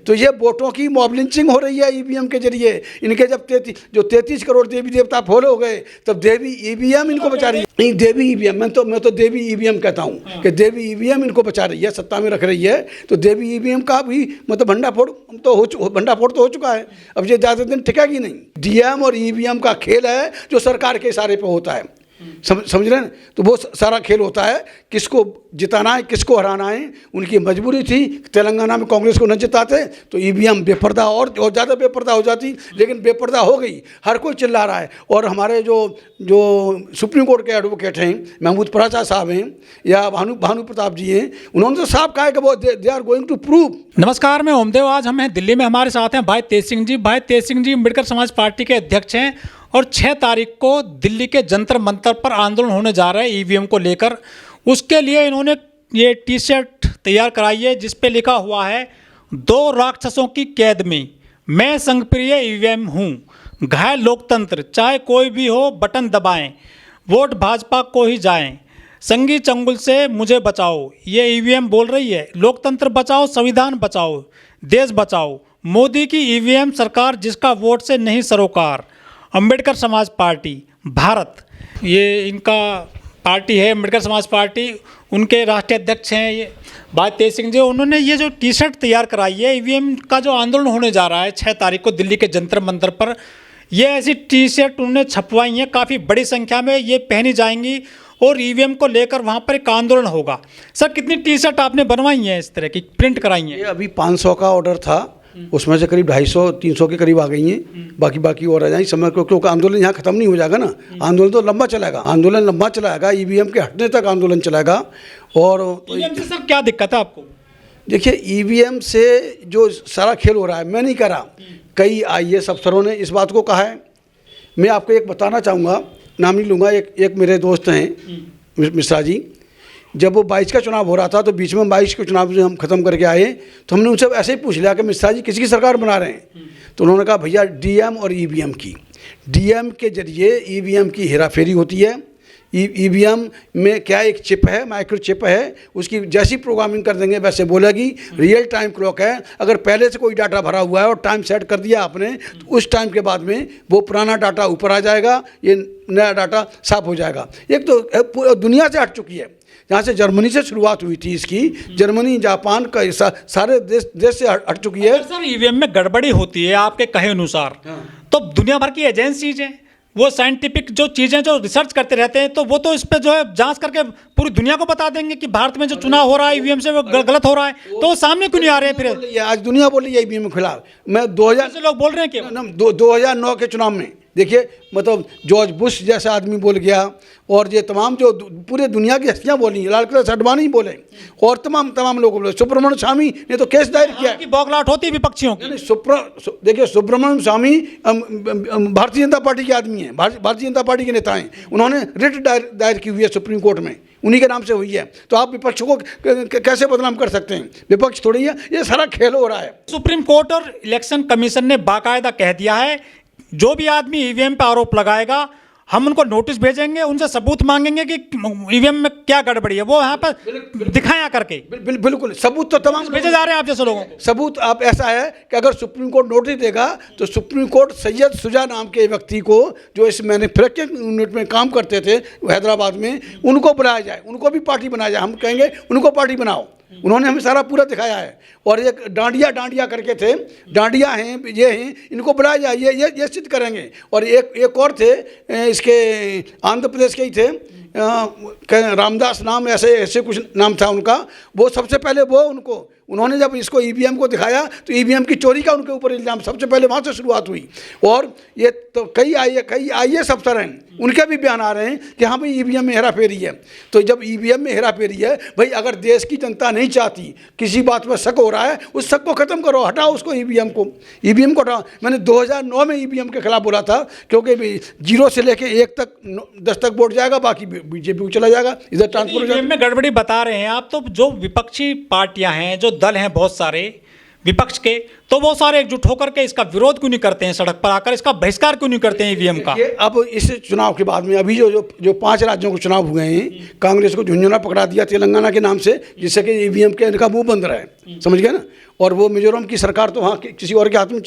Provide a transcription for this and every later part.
तो ये वोटों की मॉब लिंचिंग हो रही है ईवीएम के जरिए। इनके जब 33 करोड़ देवी देवता फॉलो हो गए तब देवी ईवीएम इनको बचा रही है। नहीं, देवी ईवीएम, मैं तो देवी ईवीएम कहता हूँ कि देवी ईवीएम इनको बचा रही है, सत्ता में रख रही है। तो देवी ईवीएम का भी मतलब भंडाफोड़ तो हो चुका है। अब ये ज़्यादा दिन टिकेगी नहीं। डीएम और ईवीएम का खेल है जो सरकार के इशारे पे होता है। समझ रहे हैं? तो वो सारा खेल होता है, किसको जिताना है, किसको हराना है। उनकी मजबूरी थी, तेलंगाना में कांग्रेस को न जिताते तो ईवीएम बेपर्दा और ज़्यादा बेपर्दा हो जाती, लेकिन बेपर्दा हो गई। हर कोई चिल्ला रहा है। और हमारे जो सुप्रीम कोर्ट के एडवोकेट हैं, महमूद पराचा साहब हैं या भानु प्रताप जी हैं, उन्होंने तो साफ कहा है कि वो they are going to prove. नमस्कार, मैं ओमदेव। आज हम हैं दिल्ली में, हमारे साथ हैं भाई तेज सिंह जी। भाई तेज सिंह जी अम्बेडकर समाज पार्टी के अध्यक्ष हैं और 6 तारीख को दिल्ली के जंतर मंतर पर आंदोलन होने जा रहा है ईवीएम को लेकर। उसके लिए इन्होंने ये टी शर्ट तैयार कराई है जिस पे लिखा हुआ है 2 राक्षसों की कैद में मैं संघप्रिय ईवीएम हूँ, घायल लोकतंत्र चाहे कोई भी हो बटन दबाएं, वोट भाजपा को ही जाएं, संगी चंगुल से मुझे बचाओ। ये ईवीएम बोल रही है लोकतंत्र बचाओ, संविधान बचाओ, देश बचाओ। मोदी की ईवीएम सरकार जिसका वोट से नहीं सरोकार, अम्बेडकर समाज पार्टी भारत, ये इनका पार्टी है अम्बेडकर समाज पार्टी। उनके राष्ट्रीय अध्यक्ष हैं ये भाई तेज सिंह जी। उन्होंने ये जो टी शर्ट तैयार कराई है ईवीएम का जो आंदोलन होने जा रहा है 6 तारीख को दिल्ली के जंतर मंतर पर, ये ऐसी टी शर्ट उन्होंने छपवाई हैं, काफ़ी बड़ी संख्या में ये पहनी जाएंगी और ईवीएम को लेकर वहाँ पर एक आंदोलन होगा। सर, कितनी टी शर्ट आपने बनवाई हैं, इस तरह की प्रिंट कराई हैं? ये अभी 500 का ऑर्डर था, उसमें से करीब 250-300 के करीब आ गई हैं। बाकी और आ जाएंगी समय, क्योंकि आंदोलन यहाँ खत्म नहीं हो जाएगा ना। आंदोलन तो लंबा चलाएगा, ईवीएम के हटने तक आंदोलन चलेगा। और ईवीएम से सर क्या दिक्कत है आपको? देखिए, ईवीएम से जो सारा खेल हो रहा है, मैं नहीं कह रहा, कई IAS अफसरों ने इस बात को कहा है। मैं आपको एक बताना चाहूँगा, नाम नहीं लूँगा। एक मेरे दोस्त हैं मिश्रा जी, जब वो 22 का चुनाव हो रहा था तो बीच में 22 के चुनाव से हम ख़त्म करके आए तो हमने उनसे ऐसे ही पूछ लिया कि मिश्रा जी किसी की सरकार बना रहे हैं? तो उन्होंने कहा भैया डीएम और ईवीएम की, डीएम के जरिए ईवीएम की हेराफेरी होती है। ईवीएम में क्या एक चिप है, माइक्रो चिप है, उसकी जैसी प्रोग्रामिंग कर देंगे वैसे बोलेगी। रियल टाइम क्लॉक है, अगर पहले से कोई डाटा भरा हुआ है और टाइम सेट कर दिया आपने तो उस टाइम के बाद में वो पुराना डाटा ऊपर आ जाएगा, ये नया डाटा साफ हो जाएगा। एक तो पूरी दुनिया से हट चुकी है। जहाँ से जर्मनी से शुरुआत हुई थी इसकी, जर्मनी जापान का सारे देश से हट चुकी है। सर, ईवीएम में गड़बड़ी होती है आपके कहे अनुसार, तो दुनिया भर की एजेंसीज हैं, वो साइंटिफिक जो चीज़ें जो रिसर्च करते रहते हैं, तो वो तो इस पर जो है जांच करके पूरी दुनिया को बता देंगे कि भारत में जो चुनाव हो रहा है ईवीएम से वो गलत हो रहा है। तो वो सामने क्यों नहीं आ रहे हैं? फिर आज दुनिया बोल रही है ईवीएम के खिलाफ। मैं 2000 से लोग बोल रहे हैं कि 2009 के चुनाव में देखिए, मतलब जॉर्ज बुश जैसा आदमी बोल गया और ये तमाम जो पूरे दुनिया की हस्तियां बोली, लाल किला से अडवाणी बोले और तमाम लोग बोले। सुब्रमण्यम स्वामी ने तो केस दायर किया कि बौखलाहट होती है विपक्षियों की। देखिए, सुब्रमण्यम स्वामी भारतीय जनता पार्टी के आदमी हैं, भारतीय जनता पार्टी के नेता हैं। उन्होंने रिट दायर की हुई है सुप्रीम कोर्ट में, उन्हीं के नाम से हुई है। तो आप विपक्ष को कैसे बदनाम कर सकते हैं? विपक्ष थोड़ी है, ये सारा खेल हो रहा है। सुप्रीम कोर्ट और इलेक्शन कमीशन ने बाकायदा कह दिया है जो भी आदमी ईवीएम पर आरोप लगाएगा हम उनको नोटिस भेजेंगे, उनसे सबूत मांगेंगे कि ईवीएम में क्या गड़बड़ी है, वो यहाँ पर दिखाया करके। बिल्कुल सबूत तो तमाम भेजे जा रहे हैं आप जैसे लोगों को। सबूत आप ऐसा है कि अगर सुप्रीम कोर्ट नोटिस देगा तो सुप्रीम कोर्ट सैयद शुजा नाम के व्यक्ति को, जो इस मैन्युफैक्चरिंग यूनिट में काम करते थे हैदराबाद में, उनको बुलाया जाए, उनको भी पार्टी बनाया जाए। हम कहेंगे उनको पार्टी बनाओ। उन्होंने हमें सारा पूरा दिखाया है। और एक डांडिया करके थे, डांडिया हैं, ये हैं, इनको बुलाया जाए, ये सिद्ध करेंगे। और एक और थे, इसके आंध्र प्रदेश के ही थे, रामदास नाम, ऐसे कुछ नाम था उनका। वो सबसे पहले उन्होंने जब इसको ईवीएम को दिखाया तो ईवीएम की चोरी का उनके ऊपर इल्ज़ाम सबसे पहले वहाँ से शुरुआत हुई। और ये तो कई IAS अफसर हैं, उनके भी बयान आ रहे हैं कि हाँ भाई ईवीएम में हेराफेरी है। तो जब ईवीएम में हेराफेरी है भाई, अगर देश की जनता नहीं चाहती, किसी बात में शक हो रहा है, उस शक को ख़त्म करो, हटाओ उसको, ईवीएम को हटाओ। मैंने 2009 में ईवीएम के खिलाफ बोला था, क्योंकि 0 से लेके 1 तक 10 तक वोट जाएगा, बाकी बीजेपी को चला जाएगा, इधर ट्रांसफर हो जाएगा। में गड़बड़ी बता रहे हैं आप। तो जो विपक्षी पार्टियां हैं, जो दल हैं बहुत सारे विपक्ष के, तो वो सारे एकजुट होकर के इसका विरोध क्यों नहीं करते हैं, सड़क पर आकर इसका बहिष्कार क्यों नहीं करते हैं ईवीएम का? अब इस चुनाव के बाद में अभी जो 5 राज्यों को चुनाव हुए हैं, कांग्रेस को झुंझुना पकड़ा दिया तेलंगाना के नाम से, जिससे कि ईवीएम के इनका मुंह बंद रहा है, समझ गए ना। और वो मिजोरम की सरकार तो वहाँ किसी और के हाथ में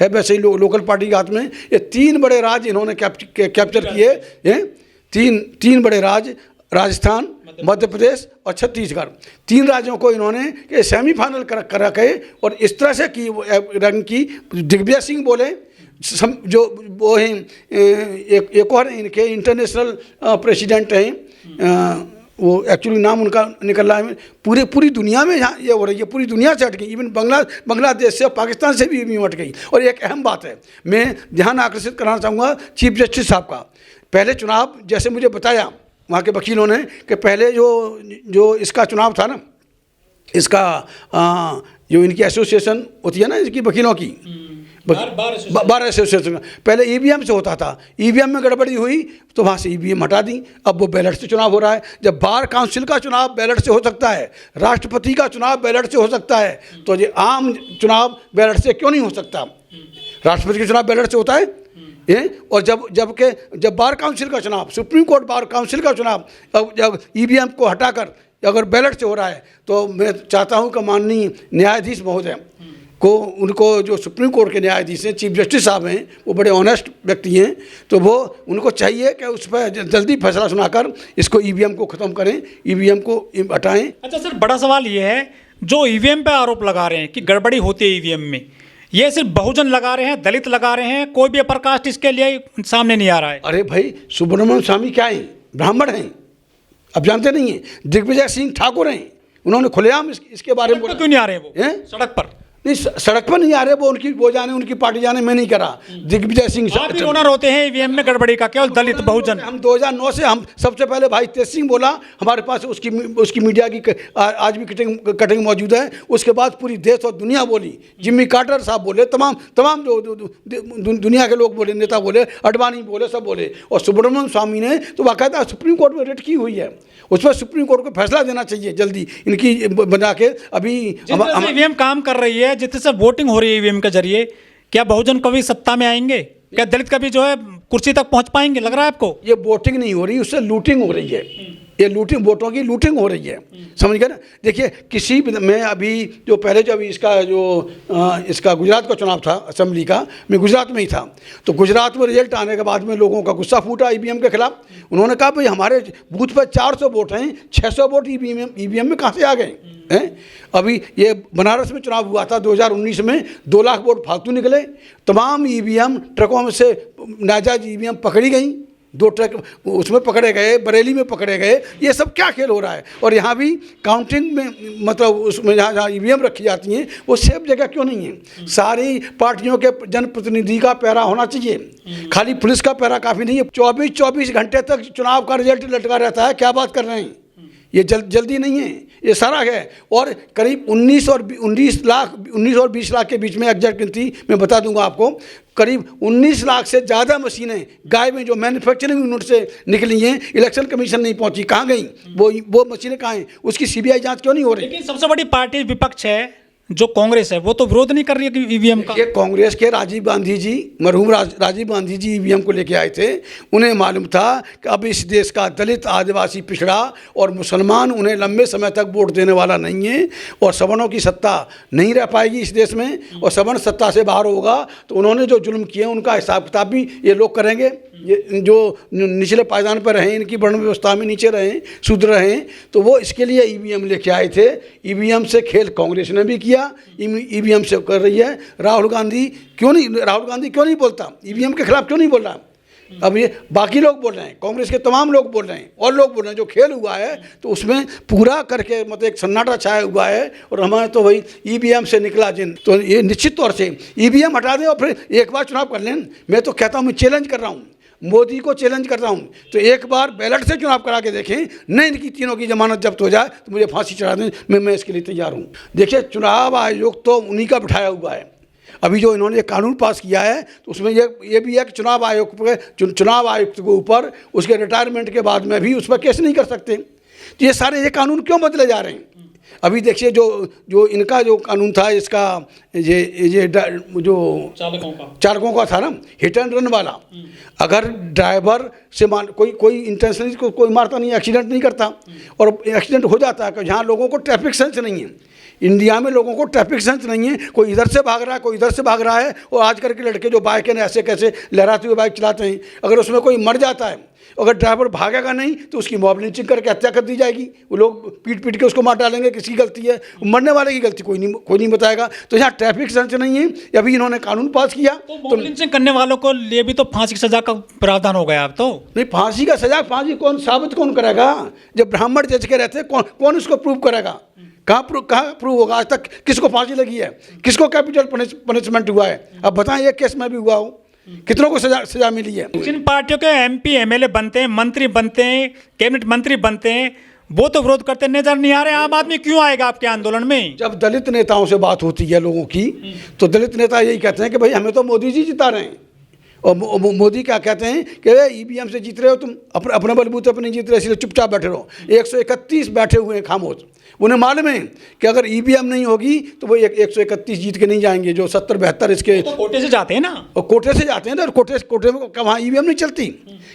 है, वैसे ही लोकल पार्टी के हाथ में। ये 3 बड़े राज्य इन्होंने कैप्चर किए हैं। तीन बड़े राज्य, राजस्थान, मध्य प्रदेश और छत्तीसगढ़, 3 राज्यों को इन्होंने सेमीफाइनल कर रखे। और इस तरह से की रंग की दिग्विजय सिंह बोले, जो वो हैं एक और इनके इंटरनेशनल प्रेसिडेंट हैं, वो एक्चुअली नाम उनका निकल रहा है, पूरी दुनिया में यहाँ ये हो रही है, पूरी दुनिया से हट गई, इवन बांग्लादेश से और पाकिस्तान से भी हट गई। और एक अहम बात है, मैं ध्यान आकर्षित कराना चाहूँगा चीफ जस्टिस साहब का। पहले चुनाव, जैसे मुझे बताया वहाँ के वकीलों ने, कि पहले जो इसका चुनाव था ना, इसका जो इनकी एसोसिएशन होती है ना, इसकी वकीलों की बार एसोसिएशन, पहले ईवीएम से होता था, ईवीएम में गड़बड़ी हुई तो वहाँ से ईवीएम हटा दी, अब वो बैलेट से चुनाव हो रहा है। जब बार काउंसिल का चुनाव बैलेट से हो सकता है, राष्ट्रपति का चुनाव बैलेट से हो सकता है, तो ये आम चुनाव बैलेट से क्यों नहीं हो सकता? राष्ट्रपति का चुनाव बैलेट से होता है और जब बार काउंसिल का चुनाव, सुप्रीम कोर्ट बार काउंसिल का चुनाव जब ईवीएम को हटाकर अगर बैलेट से हो रहा है, तो मैं चाहता हूँ कि माननीय न्यायाधीश महोदय को, उनको जो सुप्रीम कोर्ट के न्यायाधीश हैं, चीफ जस्टिस साहब हैं, वो बड़े ऑनेस्ट व्यक्ति हैं, तो वो उनको चाहिए कि उस पर जल्दी फैसला सुनाकर इसको ईवीएम को ख़त्म करें, ईवीएम को हटाएं। अच्छा सर, बड़ा सवाल ये है, जो ईवीएम पे आरोप लगा रहे हैं कि गड़बड़ी होती है ईवीएम में, ये सिर्फ बहुजन लगा रहे हैं, दलित लगा रहे हैं, कोई भी अपर कास्ट इसके लिए सामने नहीं आ रहा है? अरे भाई, सुब्रमण्यम स्वामी क्या हैं? ब्राह्मण हैं, अब जानते नहीं हैं। दिग्विजय सिंह ठाकुर हैं, उन्होंने खुलेआम इसके बारे में बोला। क्यों नहीं आ रहे वो सड़क पर? नहीं, सड़क पर नहीं आ रहे, वो जाने, उनकी पार्टी जाने, मैं नहीं करा। दिग्विजय सिंह ओनर होते हैं ईवीएम में गड़बड़ी का, केवल दलित बहुजन। हम 2009 से हम सबसे पहले भाई तेज सिंह बोला, हमारे पास उसकी मीडिया की आज भी कटिंग मौजूद है। उसके बाद पूरी देश और दुनिया बोली, जिम्मी कार्टर साहब बोले, तमाम जो दुनिया के लोग बोले, नेता बोले, अडवाणी बोले, सब बोले। और सुब्रमण्यम स्वामी ने तो बाकायदा सुप्रीम कोर्ट में रिट की हुई है, उस पर सुप्रीम कोर्ट को फैसला देना चाहिए जल्दी इनकी बना के। अभी ईवीएम काम कर रही है, जितने से वोटिंग हो रही है ईवीएम के जरिए, क्या बहुजन कभी सत्ता में आएंगे? क्या दलित कभी जो है कुर्सी तक पहुंच पाएंगे? लग रहा है आपको? ये वोटिंग नहीं हो रही, उससे लूटिंग हो रही है, ये लूटिंग, वोटों की लूटिंग हो रही है, समझ गए ना? देखिए मैं अभी जो पहले जब इसका गुजरात का चुनाव था असेंबली का, मैं गुजरात में ही था, तो गुजरात में रिजल्ट आने के बाद में लोगों का गुस्सा फूटा ईवीएम के खिलाफ। उन्होंने कहा भाई हमारे बूथ पर 400 वोट हैं, 600 वोट ईवीएम में कहाँ से आ गए हैं? अभी ये बनारस में चुनाव हुआ था 2019 में, 2 लाख वोट फालतू निकले, तमाम ईवीएम ट्रकों में से नाजायज ईवीएम पकड़ी गई, 2 ट्रक उसमें पकड़े गए, बरेली में पकड़े गए। ये सब क्या खेल हो रहा है? और यहाँ भी काउंटिंग में, मतलब उसमें जहाँ ईवीएम रखी जाती हैं, वो सेफ जगह क्यों नहीं है? सारी पार्टियों के जनप्रतिनिधि का पैरा होना चाहिए, खाली पुलिस का पैरा काफ़ी नहीं है। 24 घंटे तक चुनाव का रिजल्ट लटका रहता है, क्या बात कर रहे हैं? ये जल्दी नहीं है, ये सारा है। और करीब 19 और 20 लाख के बीच में एग्जैक्ट गिनती मैं बता दूंगा आपको, करीब 19 लाख से ज़्यादा मशीनें गायब हैं जो मैन्युफैक्चरिंग यूनिट से निकली हैं, इलेक्शन कमीशन नहीं पहुंची। कहाँ गई वो मशीनें? कहाँ हैं? उसकी सीबीआई जांच क्यों नहीं हो रही? लेकिन सबसे बड़ी पार्टी विपक्ष है जो कांग्रेस है, वो तो विरोध नहीं कर रही है ईवीएम का। ये कांग्रेस के राजीव गांधी जी, मरहूम राजीव गांधी जी ईवीएम को लेके आए थे। उन्हें मालूम था कि अब इस देश का दलित, आदिवासी, पिछड़ा और मुसलमान उन्हें लंबे समय तक वोट देने वाला नहीं है, और सवर्णों की सत्ता नहीं रह पाएगी इस देश में, और सवर्ण सत्ता से बाहर होगा तो उन्होंने जो जुल्म किए उनका हिसाब किताब भी ये लोग करेंगे। ये जो निचले पायदान पर रहें, इनकी वर्ण व्यवस्था में नीचे रहें, शूद्र रहें, तो वो इसके लिए ईवीएम लेके आए थे। ईवीएम से खेल कांग्रेस ने भी किया, ईवीएम से कर रही है। राहुल गांधी क्यों नहीं बोलता? ईवीएम के खिलाफ क्यों नहीं बोल रहा? अब ये बाकी लोग बोल रहे हैं, कांग्रेस के तमाम लोग बोल रहे हैं, और लोग बोल रहे हैं। जो खेल हुआ है तो उसमें पूरा करके मतलब एक सन्नाटा छाया हुआ है, और हमारे तो भाई ईवीएम से निकला जिन, तो ये निश्चित तौर से ईवीएम हटा दें और फिर एक बार चुनाव कर लें। मैं तो कहता हूँ, मैं चैलेंज कर रहा हूँ, मोदी को चैलेंज करता हूँ, तो एक बार बैलेट से चुनाव करा के देखें, नहीं इनकी तीनों की जमानत जब्त हो जाए तो मुझे फांसी चढ़ा दें, मैं इसके लिए तैयार हूँ। देखिए, चुनाव आयोग तो उन्हीं का बिठाया हुआ है। अभी जो इन्होंने ये कानून पास किया है तो उसमें ये भी है कि चुनाव आयुक्त के ऊपर उसके रिटायरमेंट के बाद में भी उस पर केस नहीं कर सकते। तो ये सारे ये कानून क्यों बदले जा रहे हैं? अभी देखिए, जो इनका जो कानून था, इसका ये जो चालकों का था ना, हिट एंड रन वाला, अगर ड्राइवर से कोई इंटेंशनली कोई मारता नहीं, एक्सीडेंट नहीं करता, और एक्सीडेंट हो जाता है कि जहाँ लोगों को ट्रैफिक सेंस नहीं है, इंडिया में लोगों को ट्रैफिक सेंस नहीं है, कोई इधर से भाग रहा है, कोई इधर से भाग रहा है। और आजकल के लड़के जो बाइक है ऐसे कैसे लहराते हुए बाइक चलाते हैं, अगर उसमें कोई मर जाता है, अगर ड्राइवर भागेगा नहीं तो उसकी मॉब लिंचिंग करके हत्या कर दी जाएगी। वो लोग पीट पीट के उसको मार डालेंगे, किसकी गलती है? मरने वाले की गलती कोई नहीं बताएगा। तो यहाँ ट्रैफिक सेंस नहीं है। अभी इन्होंने कानून पास किया तो मॉब लिंचिंग करने वालों को लिए भी तो फांसी की सजा का प्रावधान हो गया अब तो। नहीं, फांसी का सजा, फांसी कौन साबित कौन करेगा? जब ब्राह्मण जज के रहते कौन उसको प्रूव करेगा? कहाँ प्रूव होगा? आज तक किसको फांसी लगी है? किसको कैपिटल पनिशमेंट हुआ है? अब बताएं, ये केस में भी हुआ हो, कितनों को सजा मिली है? जिन पार्टियों के MP MLA बनते हैं, मंत्री बनते हैं, कैबिनेट मंत्री बनते हैं, वो तो विरोध करते नजर नहीं आ रहे। आम आदमी क्यों आएगा आपके आंदोलन में? जब दलित नेताओं से बात होती है लोगों की, तो दलित नेता यही कहते हैं कि भाई हमें तो मोदी जी जिता रहे हैं। और मोदी क्या कहते हैं कि EVM से जीत रहे हो तुम, अपने बलबूते पर नहीं जीत रहे, इसलिए चुपचाप बैठे रहो। 131 बैठे हुए हैं खामोश। उन्हें मालूम है कि अगर EVM नहीं होगी तो वो 131 जीत के नहीं जाएंगे, जो 70-72 इसके तो कोटे से जाते हैं ना, और कोटे से जाते हैं ना। और कोटे में वहाँ EVM नहीं चलती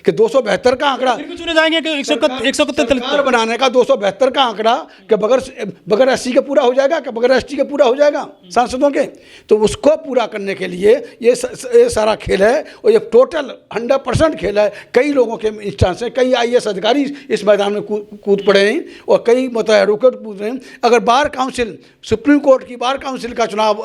कि 272 का आंकड़ा फिर भी चुने जाएंगे कि 131 सरकार बनाने का 272 का आंकड़ा कि बगैर SC के पूरा हो जाएगा, कि बगैर ST के पूरा हो जाएगा सांसदों के। तो उसको पूरा करने के लिए ये सारा खेल है, और ये टोटल 100% खेल है। कई लोगों के इंस्टांस हैं, कई IAS अधिकारी इस मैदान में कूद पड़े हैं, और कई मतलब एडवोकेट कूद रहे हैं। अगर बार काउंसिल, सुप्रीम कोर्ट की बार काउंसिल का चुनाव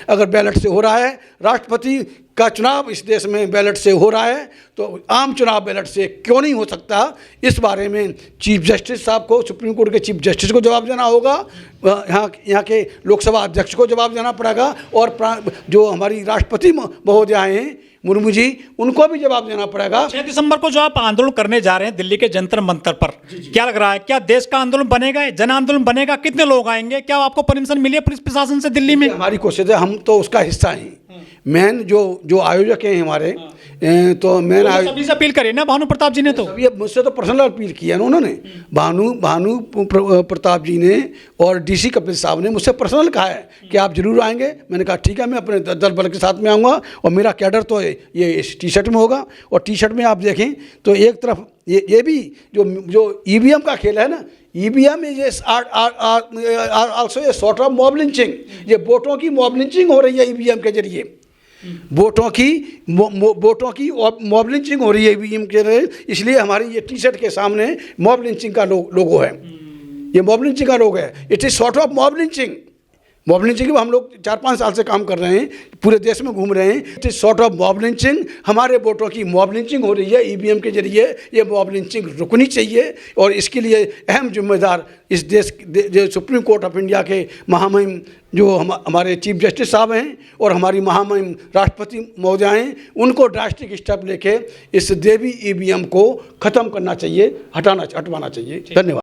अगर बैलेट से हो रहा है, राष्ट्रपति का चुनाव इस देश में बैलेट से हो रहा है, तो आम चुनाव बैलेट से क्यों नहीं हो सकता? इस बारे में चीफ जस्टिस साहब को, सुप्रीम कोर्ट के चीफ जस्टिस को जवाब देना होगा, यहाँ के लोकसभा अध्यक्ष को जवाब देना पड़ेगा, और जो हमारी राष्ट्रपति महोदया हैं मुर्मू जी, उनको भी जवाब देना पड़ेगा। 6 दिसंबर को जो आप आंदोलन करने जा रहे हैं दिल्ली के जंतर मंतर पर, क्या लग रहा है? क्या देश का आंदोलन बनेगा, जन आंदोलन बनेगा? कितने लोग आएंगे? क्या आपको परमिशन मिली है पुलिस प्रशासन से दिल्ली में? हमारी कोशिश है, हम तो उसका हिस्सा हैं। मेन जो आयोजक हैं हमारे, तो मेन सभी से अपील करिए ना भानु प्रताप जी ने। तो ये मुझसे तो पर्सनल अपील किया ना उन्होंने, भानु प्रताप जी ने और DC कपिल साहब ने मुझसे पर्सनल कहा है कि आप जरूर आएंगे। मैंने कहा ठीक है, मैं अपने दल बल के साथ में आऊँगा, और मेरा कैडर तो ये इस T-शर्ट में होगा। और T-शर्ट में आप देखें तो एक तरफ ये भी जो EVM का खेल है ना, EVM is also a sort of mob lynching. ये वोटों की मॉब लिंचिंग हो रही है EVM के जरिए, वोटों की मॉब लिंचिंग हो रही है EVM के जरिए। इसलिए हमारी ये T-शर्ट के सामने मॉब लिंचिंग का लोगो है, ये मॉब लिंचिंग का लोगो है। It is sort of mob lynching. Mob lynching हम लोग 4-5 साल से काम कर रहे हैं, पूरे देश में घूम रहे हैं। It is sort of mob lynching. हमारे वोटों की मॉब लिंचिंग हो रही है EVM के जरिए। ये मॉब लिंचिंग रुकनी चाहिए, और इसके लिए अहम जिम्मेदार इस देश जो सुप्रीम कोर्ट ऑफ इंडिया के महामहिम जो हमारे चीफ जस्टिस साहब हैं, और हमारी महामहिम राष्ट्रपति महोदया हैं, उनको ड्रास्टिक स्टेप लेके इस देवी EVM को ख़त्म करना चाहिए, हटवाना चाहिए। धन्यवाद।